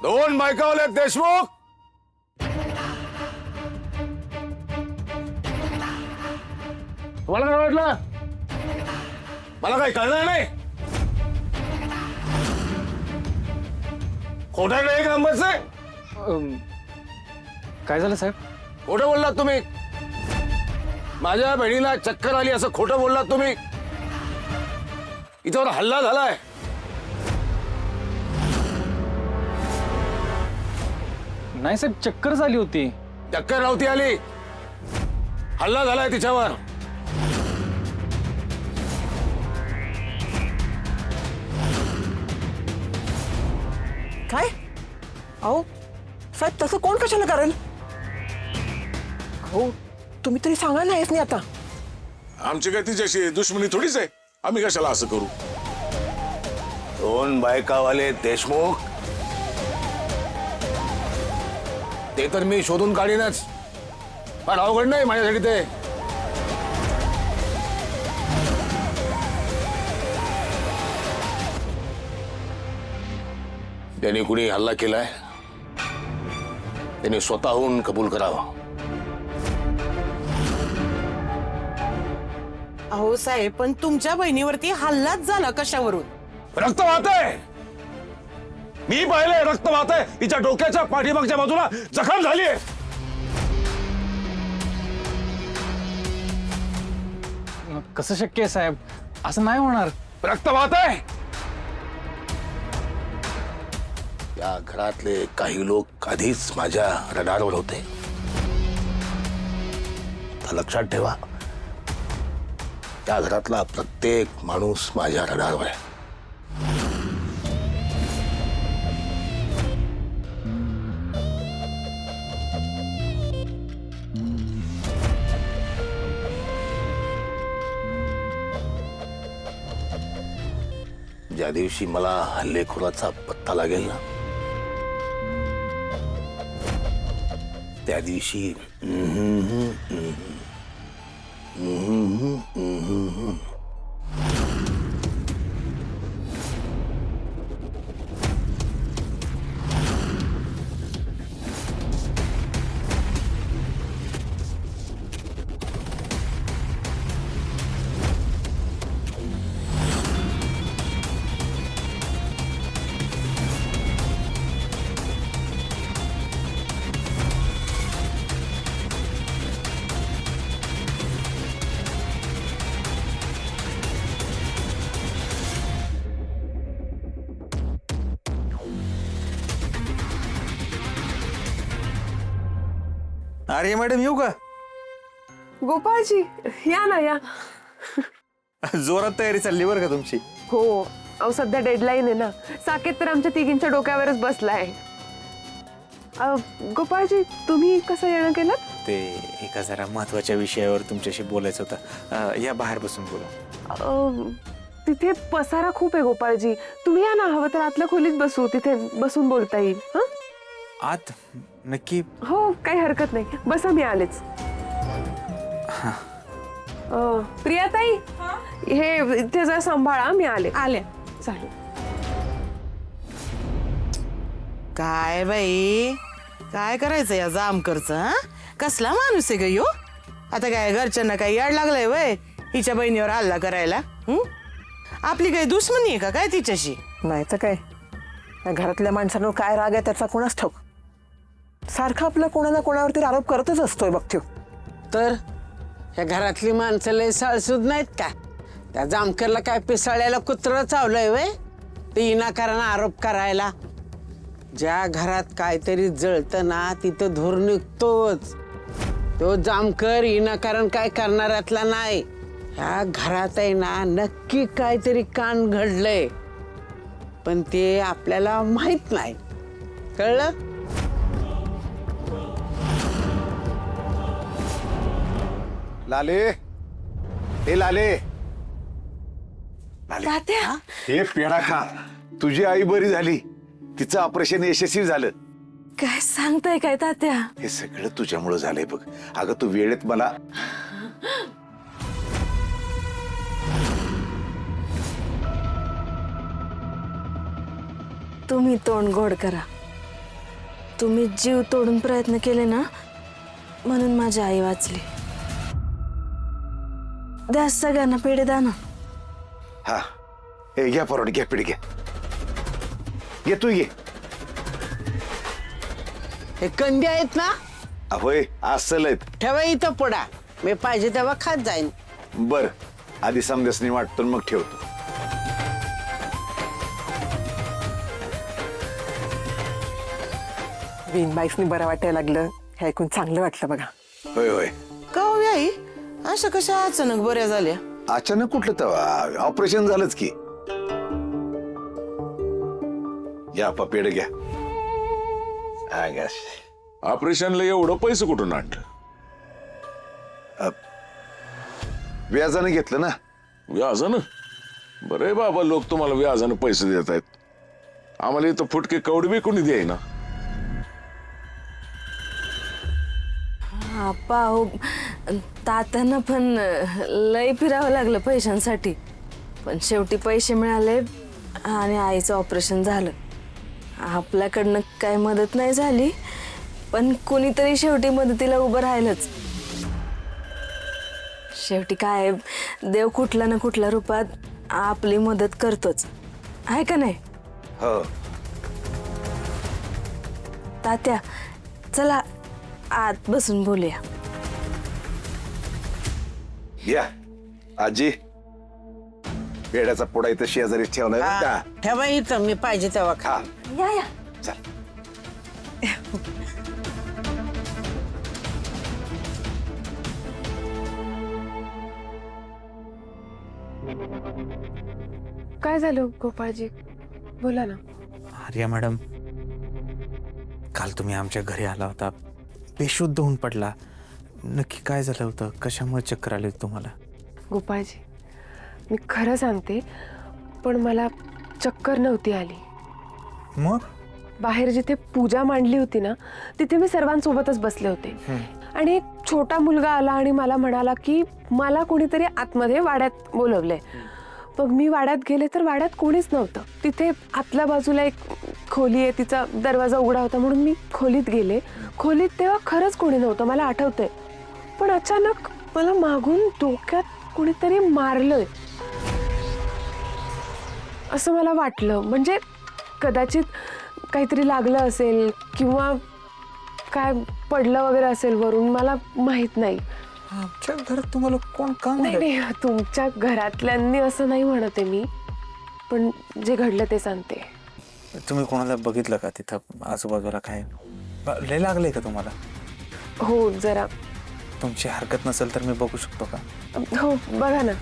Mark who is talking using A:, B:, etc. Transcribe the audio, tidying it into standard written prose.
A: दोन बायकावले देशमुख. तुम्हाला काय वाटलं? मला काही कळणार नाही. खोटा नाही नंबरचे.
B: काय झालं साहेब?
A: खोटं बोललात तुम्ही. माझ्या बहिणीला चक्कर आली असं खोटं बोललात तुम्ही. इथवर हल्ला झालाय.
B: नाही साहेब, चक्कर झाली होती.
A: चक्कर नव्हती आली. हल्ला झालाय तिच्यावर.
C: काय? अहो साहेब, तसं कोण कशाला करेल? हो, तुम्ही तरी सांगा नाहीस नाही आता.
A: आमची काय तिच्याशी दुश्मनी थोडीच आहे. आम्ही कशाला असं करू? दोन बायकावाले देशमुख, ते तर मी शोधून काढीनच. पण अवघड नाही माझ्यासाठी ते. त्यांनी कुणी हल्ला केलाय त्यांनी स्वतःहून कबूल करावं.
D: अहो साहेब, पण तुमच्या बहिणीवरती हल्लाच झाला कशावरून?
A: रक्त वाहतंय. मी पाहिलंय रक्त वाहतंय. तिच्या डोक्याच्या पाठीमागच्या बाजूला जखम झालीय.
B: कसं शक्य आहे साहेब? असं नाही होणार.
A: रक्त वाहतंय. या घरातले काही लोक आधीच माझ्या रडारवर होते. तर लक्षात ठेवा, त्या घरातला प्रत्येक माणूस माझ्या रडारवर आहे. ज्या दिवशी मला हल्लेखोराचा पत्ता लागेल ना, त्या दिवशी
E: अरे मॅडम, येऊ का?
F: गोपाळजी, या ना या.
E: जोरात तयारी चालली बरं का तुमची.
F: हो, अहो सध्या डेडलाईन आहे ना. साकेत तर आमच्या तिघींच्या डोक्यावरच बसलाय. गोपाळजी, तुम्ही कसं येणं केलं?
E: ते एका जरा महत्वाच्या विषयावर तुमच्याशी बोलायचं होतं. या बाहेर बसून बोला.
F: तिथे पसारा खूप आहे गोपाळजी. तुम्ही या ना, हवं तर आतल्या खोलीत बसू. तिथे बसून बोलता येईल. हं?
E: आत नक्की?
F: हो, काही हरकत नाही. बसा, मी आलेच. प्रियाताई, हे इथे जरा सांभाळा, मी आले. चालेल.
D: काय बाई, काय करायचं या जामकरचं? कसला माणूस आहे ग ह्यो? आता काय घरच्यांना काही याड लागलंय वय हिच्या बहिणीवर हल्ला करायला? आपली काही दुश्मनी आहे का काय तिच्याशी?
C: नाही तर काय, या घरातल्या माणसांवर काय राग आहे त्याचा कोणाच ठाऊक. सारखा आपला कोणाला कोणावरती आरोप करतच असतोय बघतो.
G: तर ह्या घरातली माणसं लय साळसूद नाहीत का? त्या जामकरला काय पिसाळ्याला कुत्रं चावलंय वय ते विनाकारण आरोप करायला? ज्या घरात काहीतरी जळतं ना तिथं धूर निघतोच. तो जामकर विनाकारण काय करणाऱ्यातला नाही. ह्या घरात आहे ना नक्की काहीतरी कान घडलंय, पण ते आपल्याला माहित नाही. कळलं?
A: लाले, हे लाले,
F: तात्या,
H: हे पेढा खा. तुझी आई बरी झाली. तिचं ऑपरेशन यशस्वी झालं.
F: काय सांगताय काय तात्या?
H: हे सगळं तुझ्यामुळे झालंय बघ. अगं तू वेळेत मला
F: तुम्ही तोंड गोड करा.
I: तुम्ही जीव तोडून प्रयत्न केले ना म्हणून माझी आई वाचली. द्या सगळ्यांना पेढे द्या ना.
H: हा ए घ्या परवड घ्या पिढी घ्या घे तू घे.
G: हे कंदी आहेत ना,
H: होय असल आहेत.
G: ठेवा इथं पुढा, मी पाहिजे तेव्हा खात जाईन.
H: बर आधी समजसनी वाटतो मग ठेवतो.
C: बिनबाईसनी बरं वाटायला लागलं हे ऐकून चांगलं वाटलं बघा.
H: होय होय.
D: का हो आई अशा कशा अचानक बऱ्या झाल्या?
H: अचानक कुठलं तेव्हा ऑपरेशन झालंच की. घ्या पेढ घ्या. हा गॅस.
A: ऑपरेशनला एवढं पैसे कुठून आणलं?
H: व्याजानं घेतलं ना.
A: व्याजानं? बरे बाबा, लोक तुम्हाला व्याजानं पैसे देत आहेत. आम्हाला इथं फुटके कवडे बी कोणी देईना.
I: पाहू तात्यांना पण लय फिरावं लागलं पैशांसाठी, पण शेवटी पैसे मिळाले आणि आईचं ऑपरेशन झालं. आपल्याकडनं काय मदत नाही झाली, पण कोणीतरी शेवटी मदतीला उभं राहिलंच. शेवटी काय देव कुठल्या ना कुठल्या रूपात आपली मदत करतोच, आहे का नाही?
H: हो.
I: तात्या चला आत बसून बोलूया.
H: घ्या आजी. पेढ्याचा पुडा इथं शेजारी ठेवलाय बरं का.
G: ठेवा इथं, मी पाहिजे तेव्हा खा.
I: या या.
H: चल.
F: काय झालं गोपाळजी, बोला ना.
E: आर्या मॅडम, काल तुम्ही आमच्या घरी आला होता, बेशुद्ध होऊन पडला. नक्की काय झालं होतं? कशामुळे चक्कर आली होती तुम्हाला?
F: गोपाळजी, मी खरं सांगते, पण मला चक्कर नव्हती आली.
E: मग
F: बाहेर जिथे पूजा मांडली होती ना, तिथे मी सर्वांसोबतच बसले होते आणि एक छोटा मुलगा आला आणि मला म्हणाला की मला कोणीतरी आतमध्ये वाड्यात बोलवलंय. मग मी वाड्यात गेले तर वाड्यात कोणीच नव्हतं. तिथे आतल्या बाजूला एक खोली आहे, तिचा दरवाजा उघडा होता म्हणून मी खोलीत गेले. खोलीत तेव्हा खरंच कोणी नव्हतं, मला आठवतंय. पण अचानक मला मागून डोक्यात कोणीतरी मारलंय असं मला वाटलं. म्हणजे कदाचित काहीतरी लागलं असेल किंवा काय पडलं वगैरे असेल वरून, मला माहित नाही.
E: आमच्या घरात तुम्हाला कोण काम?
F: नाही, तुमच्या घरातल्यांनी असं नाही म्हणते मी, पण जे घडलं ते सांगते.
E: तुम्ही कोणाला बघितलं का तिथं आजूबाजूला? काय लय लागलंय का तुम्हाला?
F: हो जरा.
E: तुमची हरकत नसेल तर मी बघू शकतो का?
F: हो बघा ना.